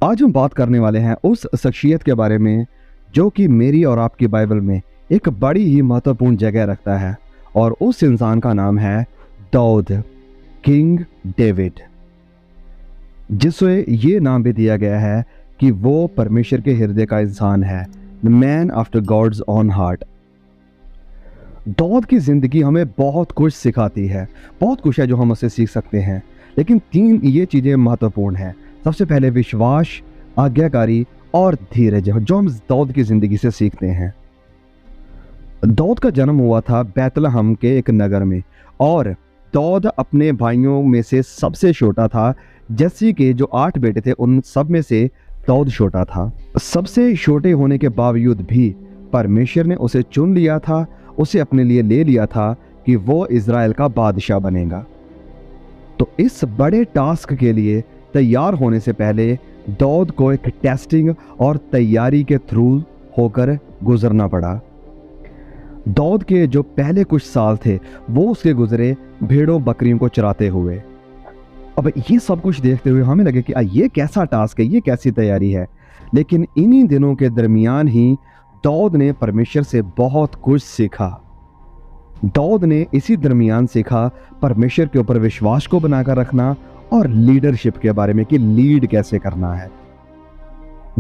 आज हम बात करने वाले हैं उस शख्सियत के बारे में जो कि मेरी और आपकी बाइबल में एक बड़ी ही महत्वपूर्ण जगह रखता है, और उस इंसान का नाम है दाऊद, किंग डेविड, जिसे ये नाम भी दिया गया है कि वो परमेश्वर के हृदय का इंसान है, the man after God's own heart. दाऊद की ज़िंदगी हमें बहुत कुछ सिखाती है, बहुत कुछ है जो हम उससे सीख सकते हैं, लेकिन 3 ये चीज़ें महत्वपूर्ण हैं। सबसे पहले विश्वास, आज्ञाकारी और धीरज, जो हम दाऊद की ज़िंदगी से सीखते हैं। दाऊद का जन्म हुआ था बैतलहम के एक नगर में, और दाऊद अपने भाइयों में से सबसे छोटा था। जैसे कि जो 8 बेटे थे उन सब में से दाऊद छोटा था। सबसे छोटे होने के बावजूद भी परमेश्वर ने उसे चुन लिया था, उसे अपने लिए ले लिया था कि वो इज़राइल का बादशाह बनेगा। तो इस बड़े टास्क के लिए तैयार होने से पहले दाऊद को एक टेस्टिंग और तैयारी के थ्रू होकर गुजरना पड़ा। दाऊद के जो पहले कुछ साल थे वो उसके गुजरे भेड़ों बकरियों को चराते हुए। अब ये सब कुछ देखते हुए हमें लगे कि ये कैसा टास्क है, ये कैसी तैयारी है। लेकिन इन्हीं दिनों के दरमियान ही दाऊद ने परमेश्वर से बहुत कुछ सीखा। दाऊद ने इसी दरमियान सीखा परमेश्वर के ऊपर विश्वास को बनाकर रखना और लीडरशिप के बारे में कि लीड कैसे करना है।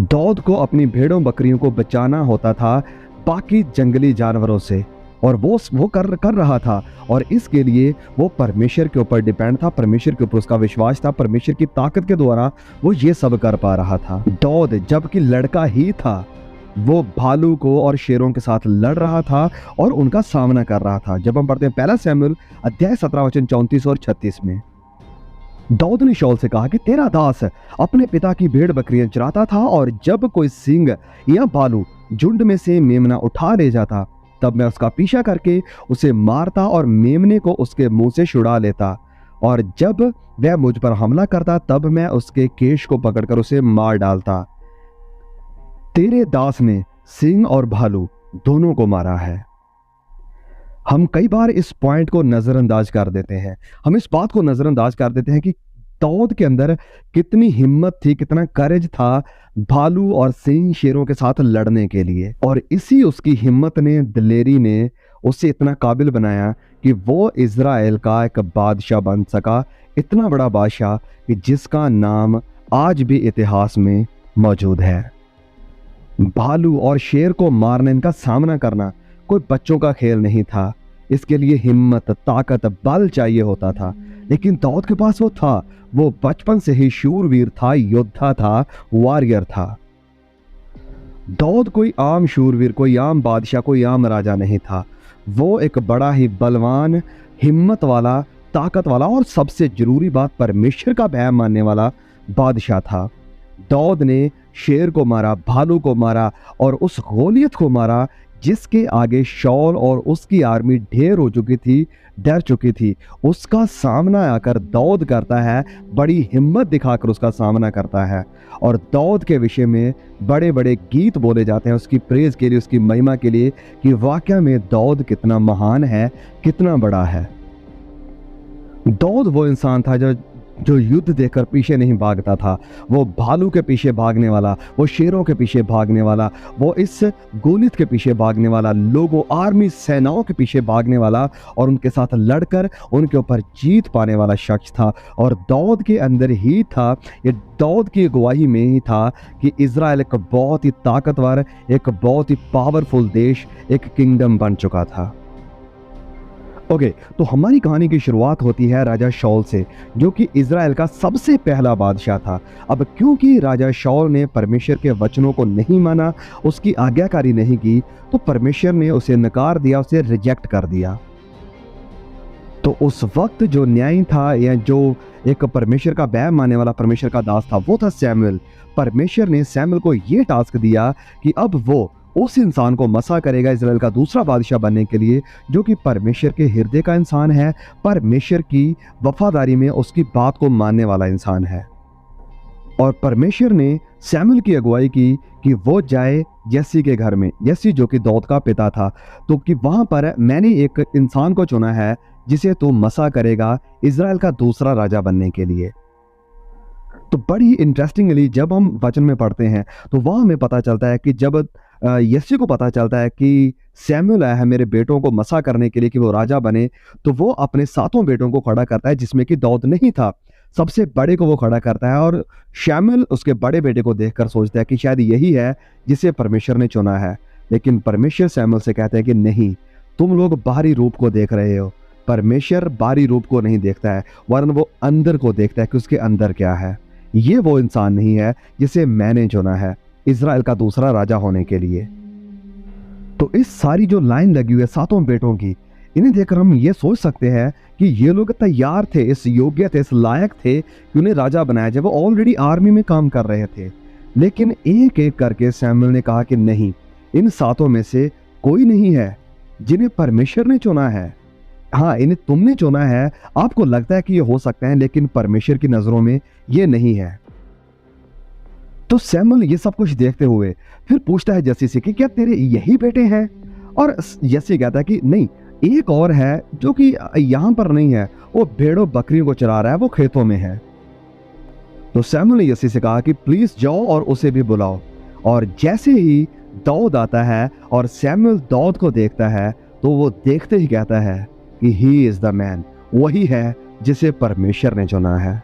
दाऊद को अपनी भेड़ों बकरियों को बचाना होता था बाकी जंगली जानवरों से, और वो कर रहा था, और इसके लिए वो परमेश्वर के ऊपर डिपेंड था, परमेश्वर के ऊपर उसका विश्वास था, परमेश्वर की ताकत के द्वारा वो ये सब कर पा रहा था। दाऊद जबकि लड़का ही था, वो भालू को और शेरों के साथ लड़ रहा था और उनका सामना कर रहा था। जब हम पढ़ते हैं 1 शमूएल अध्याय 17 वचन 34 और 36 में, दाऊद ने शाऊल से कहा कि तेरा दास अपने पिता की भेड़ बकरियां चराता था, और जब कोई सिंह या भालू झुंड में से मेमना उठा ले जाता तब मैं उसका पीछा करके उसे मारता और मेमने को उसके मुंह से छुड़ा लेता, और जब वह मुझ पर हमला करता तब मैं उसके केश को पकड़कर उसे मार डालता। तेरे दास ने सिंह और भालू दोनों को मारा है। हम कई बार इस पॉइंट को नजरअंदाज कर देते हैं, हम इस बात को नजरअंदाज कर देते हैं कि दाऊद के अंदर कितनी हिम्मत थी, कितना करेज था भालू और सिंह शेरों के साथ लड़ने के लिए। और इसी उसकी हिम्मत ने, दिलेरी ने उसे इतना काबिल बनाया कि वो इज़राइल का एक बादशाह बन सका, इतना बड़ा बादशाह कि जिसका नाम आज भी इतिहास में मौजूद है। भालू और शेर को मारने, इनका सामना करना कोई बच्चों का खेल नहीं था। इसके लिए हिम्मत, ताकत, बल चाहिए होता था, लेकिन दाऊद के पास वो था। वो बचपन से ही शूरवीर था, योद्धा था, वॉरियर था। दाऊद कोई आम शूरवीर, कोई आम बादशाह, कोई आम राजा नहीं था। वो एक बड़ा ही बलवान, हिम्मत वाला, ताकत वाला और सबसे जरूरी बात परमेश्वर का भय मानने वाला बादशाह था। दाऊद ने शेर को मारा, भालू को मारा और उस गोलियत को मारा जिसके आगे शाऊल और उसकी आर्मी ढेर हो चुकी थी, डर चुकी थी। उसका सामना आकर दाऊद करता है, बड़ी हिम्मत दिखाकर उसका सामना करता है, और दाऊद के विषय में बड़े बड़े गीत बोले जाते हैं उसकी प्रेज के लिए, उसकी महिमा के लिए, कि वाकई में दाऊद कितना महान है, कितना बड़ा है। दाऊद वो इंसान था जो युद्ध देखकर पीछे नहीं भागता था। वो भालू के पीछे भागने वाला, वो शेरों के पीछे भागने वाला, वो इस गोलियत के पीछे भागने वाला, लोगों, आर्मी, सेनाओं के पीछे भागने वाला और उनके साथ लड़कर उनके ऊपर जीत पाने वाला शख्स था। और दाऊद के अंदर ही था, ये दाऊद की अगुवाई में ही था कि इज़राइल एक बहुत ही ताकतवर, एक बहुत ही पावरफुल देश, एक किंगडम बन चुका था। ओके, तो हमारी कहानी की शुरुआत होती है राजा शाऊल से, जो कि इज़राइल का सबसे पहला बादशाह था। अब क्योंकि राजा शाऊल ने परमेश्वर के वचनों को नहीं माना, उसकी आज्ञाकारी नहीं की, तो परमेश्वर ने उसे नकार दिया, उसे रिजेक्ट कर दिया। तो उस वक्त जो न्याय था, या जो एक परमेश्वर का भय मानने वाला परमेश्वर का दास था, वो था सैमुएल। परमेश्वर ने सैमुएल को ये टास्क दिया कि अब वो उस इंसान को मसा करेगा इज़राइल का दूसरा बादशाह बनने के लिए, जो कि परमेश्वर के हृदय का इंसान है, परमेश्वर की वफादारी में उसकी बात को मानने वाला इंसान है। और परमेश्वर ने सैमुएल की अगुवाई की कि वो जाए यसी के घर में, यसी जो कि दाऊद का पिता था, तो कि वहाँ पर मैंने एक इंसान को चुना है जिसे तू मसा करेगा इज़राइल का दूसरा राजा बनने के लिए। तो बड़ी इंटरेस्टिंगली जब हम वचन में पढ़ते हैं तो वहाँ हमें पता चलता है कि जब यिशै को पता चलता है कि सैमुअल आया है मेरे बेटों को मसा करने के लिए कि वो राजा बने, तो वो अपने सातों बेटों को खड़ा करता है जिसमें कि दाऊद नहीं था। सबसे बड़े को वो खड़ा करता है और शमूएल उसके बड़े बेटे को देखकर सोचता है कि शायद यही है जिसे परमेश्वर ने चुना है। लेकिन परमेश्वर सैमुअल से कहते हैं कि नहीं, तुम लोग बाहरी रूप को देख रहे हो, परमेश्वर बाहरी रूप को नहीं देखता है, वरन वो अंदर को देखता है कि उसके अंदर क्या है। ये वो इंसान नहीं है जिसे मैंने चुना है इज़राइल का दूसरा राजा होने के लिए। तो इस सारी जो लाइन लगी हुई है सातों बेटों की, इन्हें देखकर हम ये सोच सकते हैं कि ये लोग तैयार थे, इस योग्य थे, इस लायक थे कि उन्हें राजा बनाया जाए। वो ऑलरेडी आर्मी में काम कर रहे थे। लेकिन एक एक करके सैमुअल ने कहा कि नहीं, इन सातों में से कोई नहीं है जिन्हें परमेश्वर ने चुना है। हाँ, इन्हें तुमने चुना है, आपको लगता है कि ये हो सकता है, लेकिन परमेश्वर की नजरों में ये नहीं है। तो सैमुअल ये सब कुछ देखते हुए फिर पूछता है यिशै से कि क्या तेरे यही बेटे हैं? और यिशै कहता है कि नहीं, एक और है जो कि यहाँ पर नहीं है, वो भेड़ों बकरियों को चरा रहा है, वो खेतों में है। तो सैमुअल ने यिशै से कहा कि प्लीज जाओ और उसे भी बुलाओ। और जैसे ही दाऊद आता है और सैमुअल दाऊद को देखता है तो वो देखते ही कहता है कि ही इज द मैन, वही है जिसे परमेश्वर ने चुना है।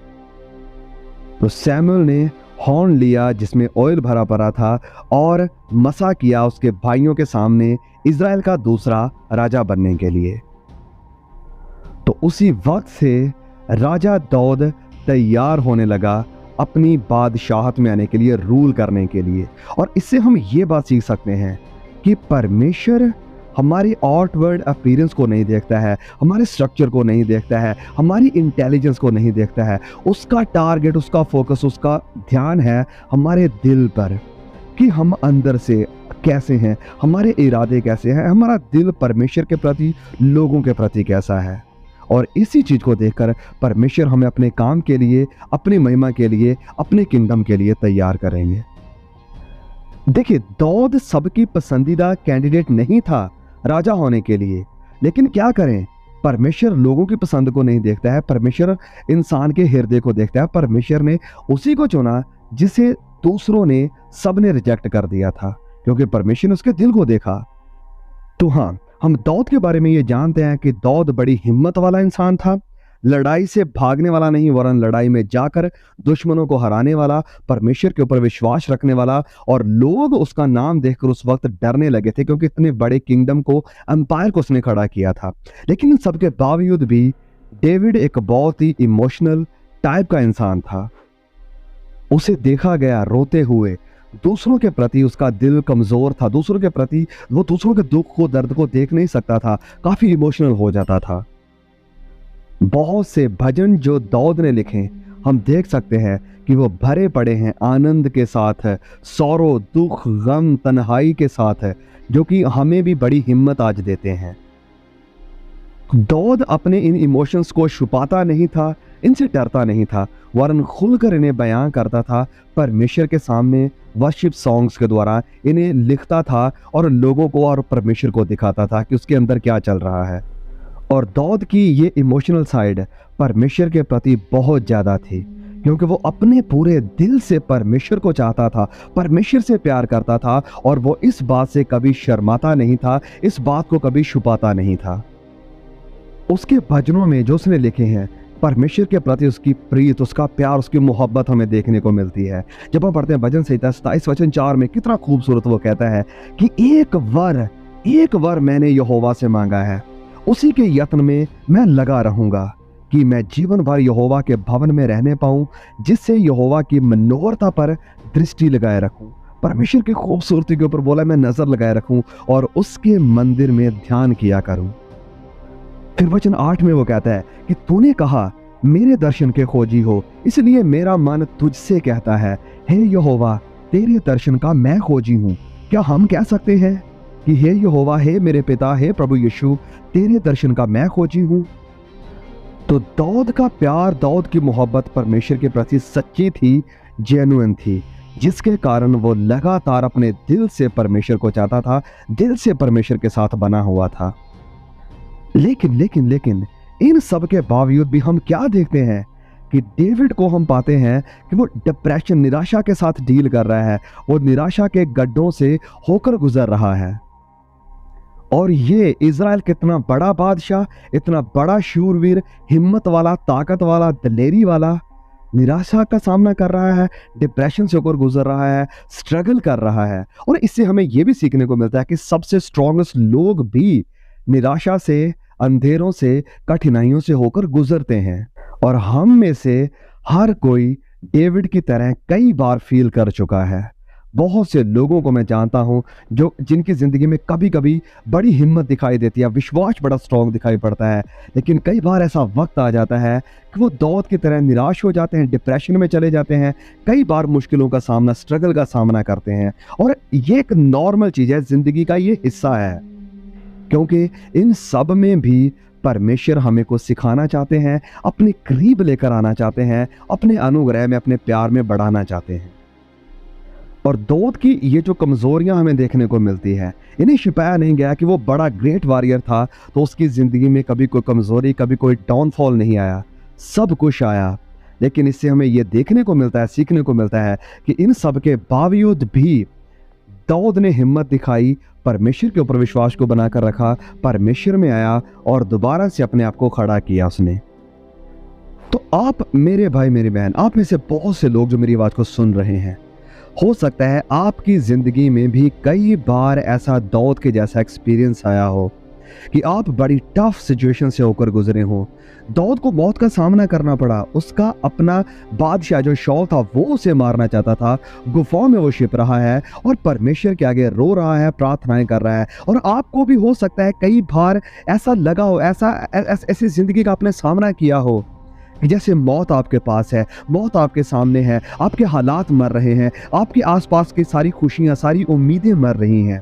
तो सैमुअल ने हॉर्न लिया जिसमें ऑयल भरा पड़ा था और मसा किया उसके भाइयों के सामने इज़राइल का दूसरा राजा बनने के लिए। तो उसी वक्त से राजा दाऊद तैयार होने लगा अपनी बादशाहत में आने के लिए, रूल करने के लिए। और इससे हम ये बात सीख सकते हैं कि परमेश्वर हमारी आउटवर्ड अपीयरेंस को नहीं देखता है, हमारे स्ट्रक्चर को नहीं देखता है, हमारी इंटेलिजेंस को नहीं देखता है। उसका टारगेट, उसका फोकस, उसका ध्यान है हमारे दिल पर कि हम अंदर से कैसे हैं, हमारे इरादे कैसे हैं, हमारा दिल परमेश्वर के प्रति, लोगों के प्रति कैसा है। और इसी चीज को देखकर परमेश्वर हमें अपने काम के लिए, अपनी महिमा के लिए, अपने किंगडम के लिए तैयार करेंगे। देखिए, दाऊद सबकी पसंदीदा कैंडिडेट नहीं था राजा होने के लिए, लेकिन क्या करें, परमेश्वर लोगों की पसंद को नहीं देखता है, परमेश्वर इंसान के हृदय को देखता है। परमेश्वर ने उसी को चुना जिसे दूसरों ने, सबने रिजेक्ट कर दिया था, क्योंकि परमेश्वर ने उसके दिल को देखा। तो हाँ, हम दाऊद के बारे में ये जानते हैं कि दाऊद बड़ी हिम्मत वाला इंसान था, लड़ाई से भागने वाला नहीं, वरन लड़ाई में जाकर दुश्मनों को हराने वाला, परमेश्वर के ऊपर विश्वास रखने वाला। और लोग उसका नाम देखकर उस वक्त डरने लगे थे, क्योंकि इतने बड़े किंगडम को, एम्पायर को उसने खड़ा किया था। लेकिन इन सबके बावजूद भी डेविड एक बहुत ही इमोशनल टाइप का इंसान था। उसे देखा गया रोते हुए, दूसरों के प्रति उसका दिल कमजोर था, दूसरों के प्रति वो दूसरों के दुख को, दर्द को देख नहीं सकता था, काफी इमोशनल हो जाता था। बहुत से भजन जो दाऊद ने लिखे, हम देख सकते हैं कि वो भरे पड़े हैं आनंद के साथ, सौरो, दुख, गम, तन्हाई के साथ, जो कि हमें भी बड़ी हिम्मत आज देते हैं। दाऊद अपने इन इमोशंस को छुपाता नहीं था, इनसे डरता नहीं था, वरन खुलकर इन्हें बयां करता था। परमेश्वर के सामने वर्शिप सॉन्ग्स के द्वारा इन्हें लिखता था और लोगों को और परमेश्वर को दिखाता था कि उसके अंदर क्या चल रहा है। और दाऊद की ये इमोशनल साइड परमेश्वर के प्रति बहुत ज़्यादा थी, क्योंकि वो अपने पूरे दिल से परमेश्वर को चाहता था, परमेश्वर से प्यार करता था, और वो इस बात से कभी शर्माता नहीं था, इस बात को कभी छुपाता नहीं था। उसके भजनों में जो उसने लिखे हैं, परमेश्वर के प्रति उसकी प्रीत, उसका प्यार, उसकी मोहब्बत हमें देखने को मिलती है। जब हम पढ़ते हैं भजन संहिता 27 वचन 4 में, कितना खूबसूरत वो कहता है कि एक वर मैंने यहोवा से मांगा है, उसी के यत्न में मैं लगा रहूंगा कि मैं जीवन भर यहोवा के भवन में रहने पाऊं, जिससे यहोवा की मनोहरता पर दृष्टि लगाए रखूं। परमेश्वर की खूबसूरती के ऊपर बोला मैं नजर लगाए रखूं और उसके मंदिर में ध्यान किया करूं। फिर वचन 8 में वो कहता है कि तूने कहा मेरे दर्शन के खोजी हो, इसलिए मेरा मन तुझसे कहता है, हे यहोवा तेरे दर्शन का मैं खोजी हूँ। क्या हम कह सकते हैं कि हे यहोवा, हे मेरे पिता, हे प्रभु यीशु, तेरे दर्शन का मैं खोजी हूँ? तो दाऊद का प्यार, दाऊद की मोहब्बत परमेश्वर के प्रति सच्ची थी, जेन्युइन थी, जिसके कारण वो लगातार अपने दिल से परमेश्वर को चाहता था, दिल से परमेश्वर के साथ बना हुआ था। लेकिन इन सब के बावजूद भी हम क्या देखते हैं कि डेविड को हम पाते हैं कि वो डिप्रेशन, निराशा के साथ डील कर रहा है, वो निराशा के गड्ढों से होकर गुजर रहा है। और ये इज़राइल कितना बड़ा बादशाह, इतना बड़ा शूरवीर, हिम्मत वाला, ताकत वाला, दलेरी वाला, निराशा का सामना कर रहा है, डिप्रेशन से होकर गुजर रहा है, स्ट्रगल कर रहा है। और इससे हमें यह भी सीखने को मिलता है कि सबसे स्ट्रॉन्गेस्ट लोग भी निराशा से, अंधेरों से, कठिनाइयों से होकर गुजरते हैं। और हम में से हर कोई डेविड की तरह कई बार फील कर चुका है। बहुत से लोगों को मैं जानता हूं जो जिनकी ज़िंदगी में कभी कभी बड़ी हिम्मत दिखाई देती है, विश्वास बड़ा स्ट्रॉन्ग दिखाई पड़ता है, लेकिन कई बार ऐसा वक्त आ जाता है कि वो दाऊद की तरह निराश हो जाते हैं, डिप्रेशन में चले जाते हैं, कई बार मुश्किलों का सामना, स्ट्रगल का सामना करते हैं। और ये एक नॉर्मल चीज़ है, ज़िंदगी का ये हिस्सा है, क्योंकि इन सब में भी परमेश्वर हमें को सिखाना चाहते हैं, अपने करीब लेकर आना चाहते हैं, अपने अनुग्रह में, अपने प्यार में बढ़ाना चाहते हैं। और दाऊद की ये जो कमज़ोरियां हमें देखने को मिलती है, इन्हें छिपाया नहीं गया कि वो बड़ा ग्रेट वॉरियर था, तो उसकी ज़िंदगी में कभी कोई कमज़ोरी, कभी कोई डाउनफॉल नहीं आया, सब कुछ आया। लेकिन इससे हमें ये देखने को मिलता है, सीखने को मिलता है कि इन सब के बावजूद भी दाऊद ने हिम्मत दिखाई, परमेश्वर के ऊपर विश्वास को बनाकर रखा, परमेश्वर में आया और दोबारा से अपने आप को खड़ा किया उसने। तो आप मेरे भाई, मेरी बहन, आप में से बहुत से लोग जो मेरी आवाज़ को सुन रहे हैं, हो सकता है आपकी ज़िंदगी में भी कई बार ऐसा दाऊद के जैसा एक्सपीरियंस आया हो कि आप बड़ी टफ सिचुएशन से होकर गुजरे हो। दाऊद को मौत का सामना करना पड़ा, उसका अपना बादशाह जो शाऊल था वो उसे मारना चाहता था, गुफाओं में वो छिप रहा है और परमेश्वर के आगे रो रहा है, प्रार्थनाएं कर रहा है। और आपको भी हो सकता है कई बार ऐसा लगा हो, ऐसी ज़िंदगी का आपने सामना किया हो कि जैसे मौत आपके पास है, मौत आपके सामने है, आपके हालात मर रहे हैं, आपके आसपास की सारी खुशियां, सारी उम्मीदें मर रही हैं,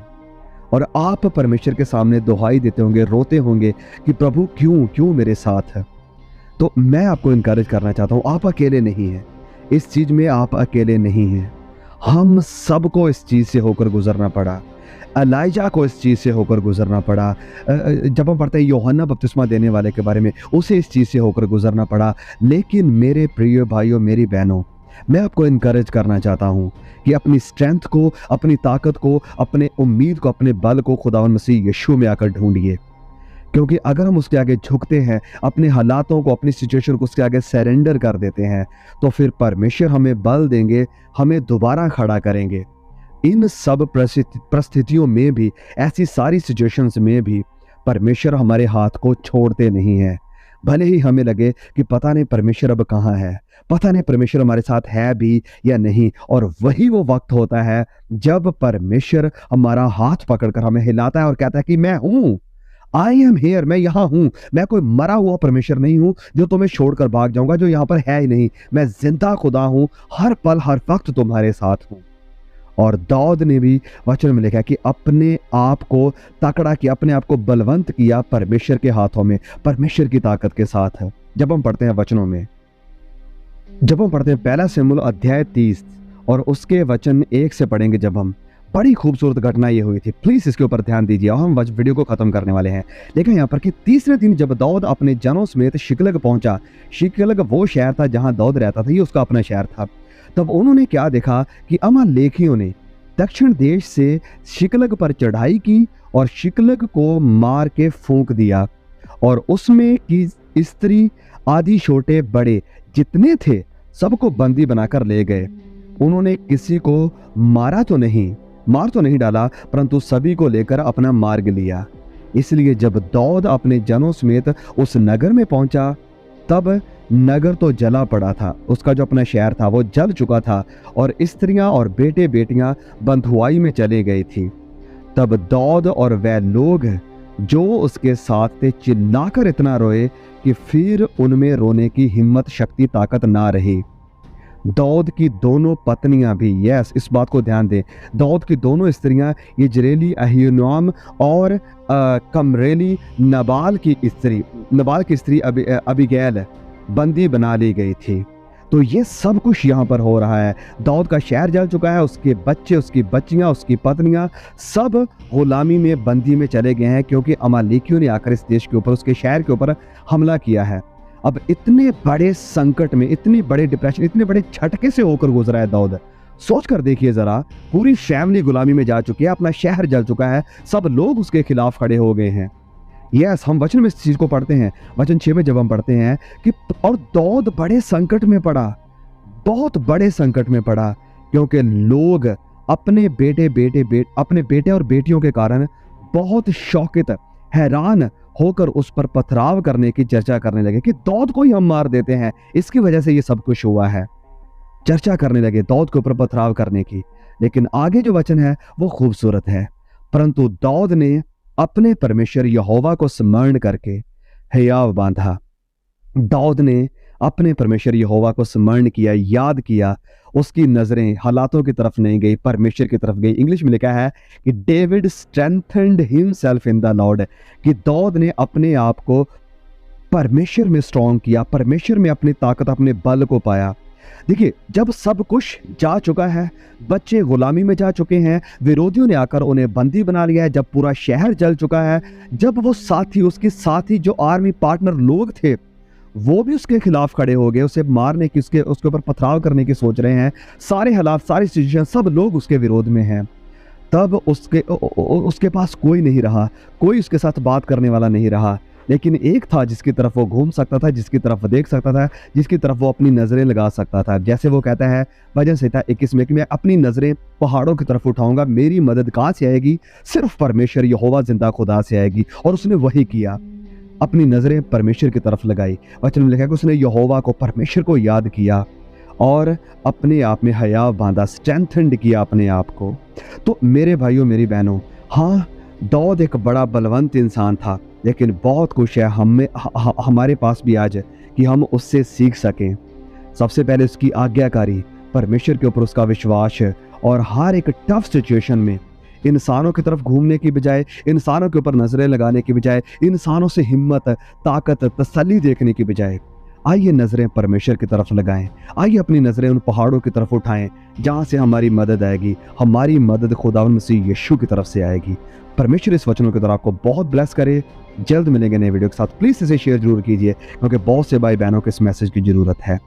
और आप परमेश्वर के सामने दुहाई देते होंगे, रोते होंगे कि प्रभु क्यों मेरे साथ है। तो मैं आपको इनकरेज करना चाहता हूँ, आप अकेले नहीं हैं, इस चीज़ में आप अकेले नहीं हैं। हम सबको इस चीज़ से होकर गुजरना पड़ा, एलाइजा को इस चीज़ से होकर गुजरना पड़ा। जब हम पढ़ते हैं यूहन्ना बपतिस्मा देने वाले के बारे में, उसे इस चीज़ से होकर गुजरना पड़ा। लेकिन मेरे प्रिय भाइयों, मेरी बहनों, मैं आपको इनकरेज करना चाहता हूँ कि अपनी स्ट्रेंथ को, अपनी ताकत को, अपने उम्मीद को, अपने बल को खुदावंद मसीह यीशु में आकर ढूंढिए। क्योंकि अगर हम उसके आगे झुकते हैं, अपने हालातों को, अपनी सिचुएशन को उसके आगे सरेंडर कर देते हैं, तो फिर परमेश्वर हमें बल देंगे, हमें दोबारा खड़ा करेंगे। इन सब परिस्थितियों में भी, ऐसी सारी सिचुएशंस में भी परमेश्वर हमारे हाथ को छोड़ते नहीं हैं। भले ही हमें लगे कि पता नहीं परमेश्वर अब कहाँ है, पता नहीं परमेश्वर हमारे साथ है भी या नहीं। और वही वो वक्त होता है जब परमेश्वर हमारा हाथ पकड़कर हमें हिलाता है और कहता है कि मैं हूँ, आई एम हेयर, मैं यहाँ हूँ। मैं कोई मरा हुआ परमेश्वर नहीं हूँ जो तुम्हें छोड़कर भाग जाऊंगा, जो यहाँ पर है ही नहीं। मैं जिंदा खुदा हूँ, हर पल हर वक्त तुम्हारे साथ हूँ। और दाऊद ने भी वचन में लिखा कि अपने आप को तकड़ा किया, अपने आप को बलवंत किया परमेश्वर के हाथों में, परमेश्वर की ताकत के साथ है। जब हम पढ़ते हैं वचनों में, जब हम पढ़ते हैं पहला शमूएल अध्याय 30 और उसके वचन 1 से पढ़ेंगे, जब हम, बड़ी खूबसूरत घटना ये हुई थी। प्लीज़ इसके ऊपर ध्यान दीजिए और हम वीडियो को ख़त्म करने वाले हैं। लेकिन यहाँ पर कि तीसरे दिन जब दाऊद अपने जनों समेत शिकलग पहुंचा, शिकलग वो शहर था जहाँ दाऊद रहता था, ये उसका अपना शहर था। तब उन्होंने क्या देखा कि अमालेकियों ने दक्षिण देश से शिकलग पर चढ़ाई की और शिकलग को मार के फूंक दिया, और उसमें की स्त्री आदि छोटे बड़े जितने थे सबको बंदी बनाकर ले गए। उन्होंने किसी को मार तो नहीं डाला, परंतु सभी को लेकर अपना मार्ग लिया। इसलिए जब दाऊद अपने जनों समेत उस नगर में पहुंचा, तब नगर तो जला पड़ा था, उसका जो अपना शहर था वो जल चुका था, और स्त्रियां और बेटे बेटियां बंधुआई में चले गई थी। तब दाऊद और वह लोग जो उसके साथ थे चिल्लाकर इतना रोए कि फिर उनमें रोने की हिम्मत, शक्ति, ताकत ना रही। दाऊद की दोनों पत्नियां भी, यस, इस बात को ध्यान दें, दाऊद की दोनों स्त्रियां यिज्रेली, अहीनोआम और कमरेली, नबाल की स्त्री अबीगैल बंदी बना ली गई थी। तो ये सब कुछ यहाँ पर हो रहा है। दाऊद का शहर जल चुका है, उसके बच्चे, उसकी बच्चियाँ, उसकी पत्नियाँ सब गुलामी में, बंदी में चले गए हैं, क्योंकि अमालेकियों ने आकर इस देश के ऊपर, उसके शहर के ऊपर हमला किया है। अब इतने बड़े संकट में, इतनी बड़े डिप्रेशन, इतने बड़े झटके से होकर गुजरा है दाऊद। सोच कर देखिए जरा, पूरी फैमिली गुलामी में जा चुकी है, अपना शहर जल चुका है, सब लोग उसके खिलाफ खड़े हो गए हैं। यस, हम वचन में इस चीज को पढ़ते हैं, वचन 6 में जब हम पढ़ते हैं कि और दाऊद बड़े संकट में पड़ा, बहुत बड़े संकट में पड़ा, क्योंकि लोग अपने बेटे और बेटियों के कारण बहुत शौकित, हैरान होकर उस पर पथराव करने की चर्चा करने लगे कि दाऊद को ही हम मार देते हैं, इसकी वजह से ये सब कुछ हुआ है। चर्चा करने लगे दाऊद के ऊपर पथराव करने की। लेकिन आगे जो वचन है वो खूबसूरत है। परंतु दाऊद ने अपने परमेश्वर यहोवा को स्मरण करके हियाव बांधा। दाऊद ने अपने परमेश्वर यहोवा को स्मरण किया, याद किया, उसकी नजरें हालातों की तरफ नहीं गई, परमेश्वर की तरफ गई। इंग्लिश में लिखा है कि David strengthened himself in the Lord, कि दाऊद ने अपने आप को परमेश्वर में स्ट्रॉन्ग किया, परमेश्वर में अपनी ताकत, अपने बल को पाया। देखिए, जब सब कुछ जा चुका है, बच्चे गुलामी में जा चुके हैं, विरोधियों ने आकर उन्हें बंदी बना लिया है, जब पूरा शहर जल चुका है, जब वो साथी, उसके साथी जो आर्मी पार्टनर लोग थे वो भी उसके खिलाफ खड़े हो गए, उसे मारने की, उसके ऊपर पथराव करने की सोच रहे हैं, सारे हालात, सारी सिचुएशन, सब लोग उसके विरोध में हैं, तब उसके पास कोई नहीं रहा, कोई उसके साथ बात करने वाला नहीं रहा। लेकिन एक था जिसकी तरफ वो घूम सकता था, जिसकी तरफ वो देख सकता था, जिसकी तरफ वो अपनी नज़रें लगा सकता था। जैसे वो कहता है भजन संहिता 21 में कि मैं अपनी नज़रें पहाड़ों की तरफ उठाऊंगा, मेरी मदद कहाँ से आएगी? सिर्फ परमेश्वर यहोवा जिंदा खुदा से आएगी। और उसने वही किया, अपनी नज़रें परमेश्वर की तरफ लगाई। वचन में लिखा है कि उसने यहोवा को, परमेश्वर को याद किया और अपने आप में हया बांधा, स्ट्रेंथन्ड किया अपने आप को। तो मेरे भाइयों, मेरी बहनों, हाँ, दाऊद एक बड़ा बलवंत इंसान था, लेकिन बहुत कुछ है हमारे पास भी आज कि हम उससे सीख सकें। सबसे पहले उसकी आज्ञाकारी, परमेश्वर के ऊपर उसका विश्वास, और हर एक टफ सिचुएशन में इंसानों की तरफ घूमने की बजाय, इंसानों के ऊपर नजरें लगाने की बजाय, इंसानों से हिम्मत, ताकत, तसल्ली देखने की बजाय, आइए नजरें परमेश्वर की तरफ लगाएं। आइए अपनी नजरें उन पहाड़ों की तरफ उठाएं जहां से हमारी मदद आएगी। हमारी मदद खुदावंद मसीह यीशु की तरफ से आएगी। परमेश्वर इस वचनों के द्वारा आपको बहुत ब्लेस करे। जल्द मिलेंगे नए वीडियो के साथ। प्लीज इसे शेयर जरूर कीजिए, क्योंकि बहुत से भाई बहनों को इस मैसेज की जरूरत है।